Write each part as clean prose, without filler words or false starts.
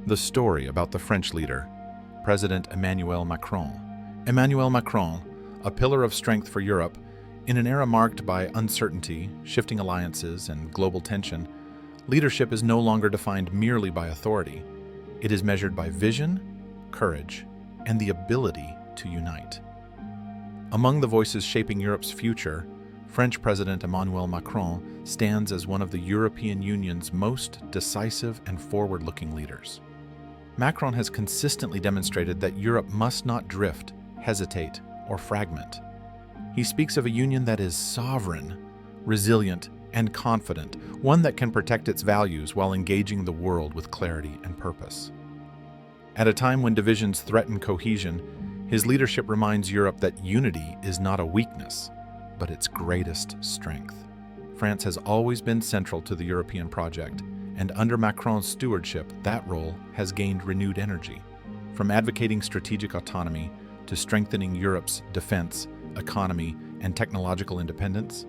The story about the French leader, President Emmanuel Macron. Emmanuel Macron, a pillar of strength for Europe, in an era marked by uncertainty, shifting alliances, and global tension, leadership is no longer defined merely by authority. It is measured by vision, courage, and the ability to unite. Among the voices shaping Europe's future, French President Emmanuel Macron stands as one of the European Union's most decisive and forward-looking leaders. Macron has consistently demonstrated that Europe must not drift, hesitate, or fragment. He speaks of a union that is sovereign, resilient, and confident, one that can protect its values while engaging the world with clarity and purpose. At a time when divisions threaten cohesion, his leadership reminds Europe that unity is not a weakness, but its greatest strength. France has always been central to the European project, and under Macron's stewardship, that role has gained renewed energy. From advocating strategic autonomy to strengthening Europe's defense, economy, and technological independence,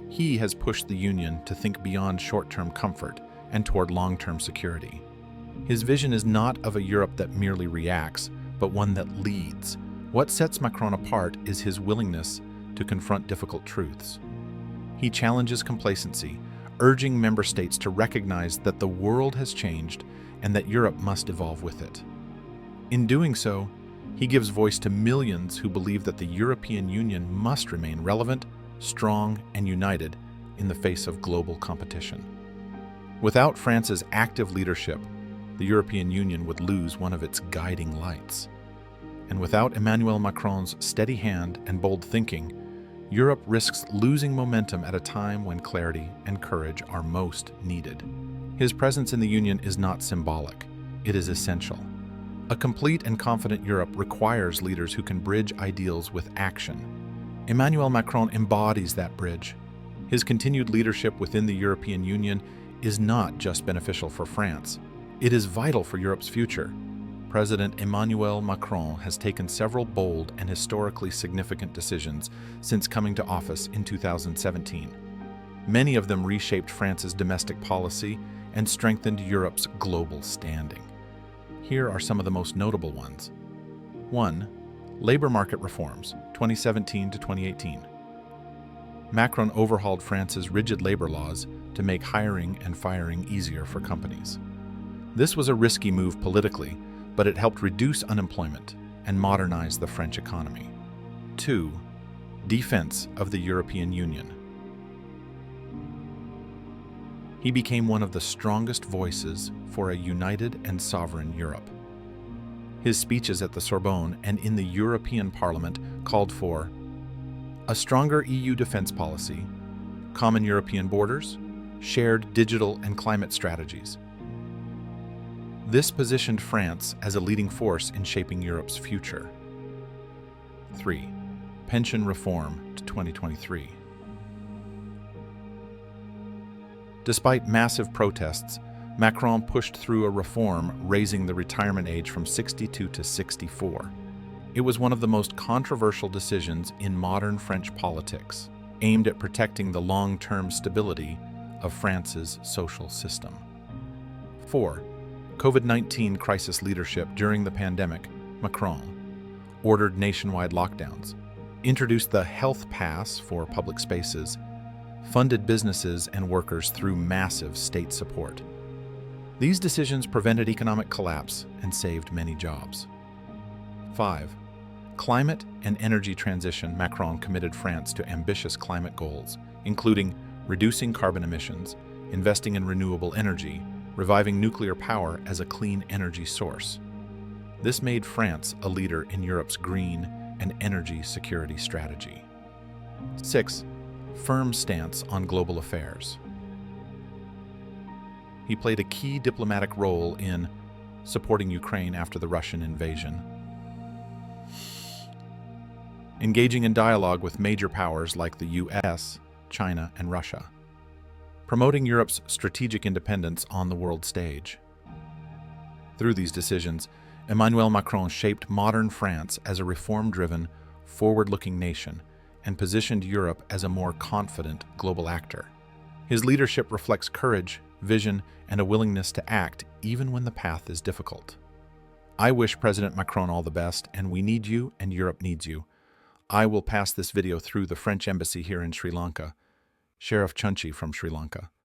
he has pushed the Union to think beyond short-term comfort and toward long-term security. His vision is not of a Europe that merely reacts, but one that leads. What sets Macron apart is his willingness to confront difficult truths. He challenges complacency, urging member states to recognize that the world has changed and that Europe must evolve with it. In doing so, he gives voice to millions who believe that the European Union must remain relevant, strong, and united in the face of global competition. Without France's active leadership, the European Union would lose one of its guiding lights. And without Emmanuel Macron's steady hand and bold thinking, Europe risks losing momentum at a time when clarity and courage are most needed. His presence in the Union is not symbolic, it is essential. A complete and confident Europe requires leaders who can bridge ideals with action. Emmanuel Macron embodies that bridge. His continued leadership within the European Union is not just beneficial for France, it is vital for Europe's future. President Emmanuel Macron has taken several bold and historically significant decisions since coming to office in 2017. Many of them reshaped France's domestic policy and strengthened Europe's global standing. Here are some of the most notable ones. 1. Labor market reforms, 2017 to 2018. Macron overhauled France's rigid labor laws to make hiring and firing easier for companies. This was a risky move politically, but it helped reduce unemployment and modernize the French economy. 2. Defense of the European Union. He became one of the strongest voices for a united and sovereign Europe. His speeches at the Sorbonne and in the European Parliament called for a stronger EU defense policy, common European borders, shared digital and climate strategies. This positioned France as a leading force in shaping Europe's future. 3. Pension reform to 2023. Despite massive protests, Macron pushed through a reform raising the retirement age from 62 to 64. It was one of the most controversial decisions in modern French politics, aimed at protecting the long-term stability of France's social system. 4. COVID-19 crisis leadership during the pandemic. Macron ordered nationwide lockdowns, introduced the health pass for public spaces, funded businesses and workers through massive state support. These decisions prevented economic collapse and saved many jobs. 5. Climate and energy transition. Macron committed France to ambitious climate goals, including reducing carbon emissions, investing in renewable energy, reviving nuclear power as a clean energy source. This made France a leader in Europe's green and energy security strategy. 6. Firm stance on global affairs. He played a key diplomatic role in supporting Ukraine after the Russian invasion, engaging in dialogue with major powers like the US, China, and Russia, promoting Europe's strategic independence on the world stage. Through these decisions, Emmanuel Macron shaped modern France as a reform-driven, forward-looking nation and positioned Europe as a more confident global actor. His leadership reflects courage vision, and a willingness to act even when the path is difficult. I wish President Macron all the best, and we need you and Europe needs you. I will pass this video through the French embassy here in Sri Lanka. Sheriff Chunchi from Sri Lanka.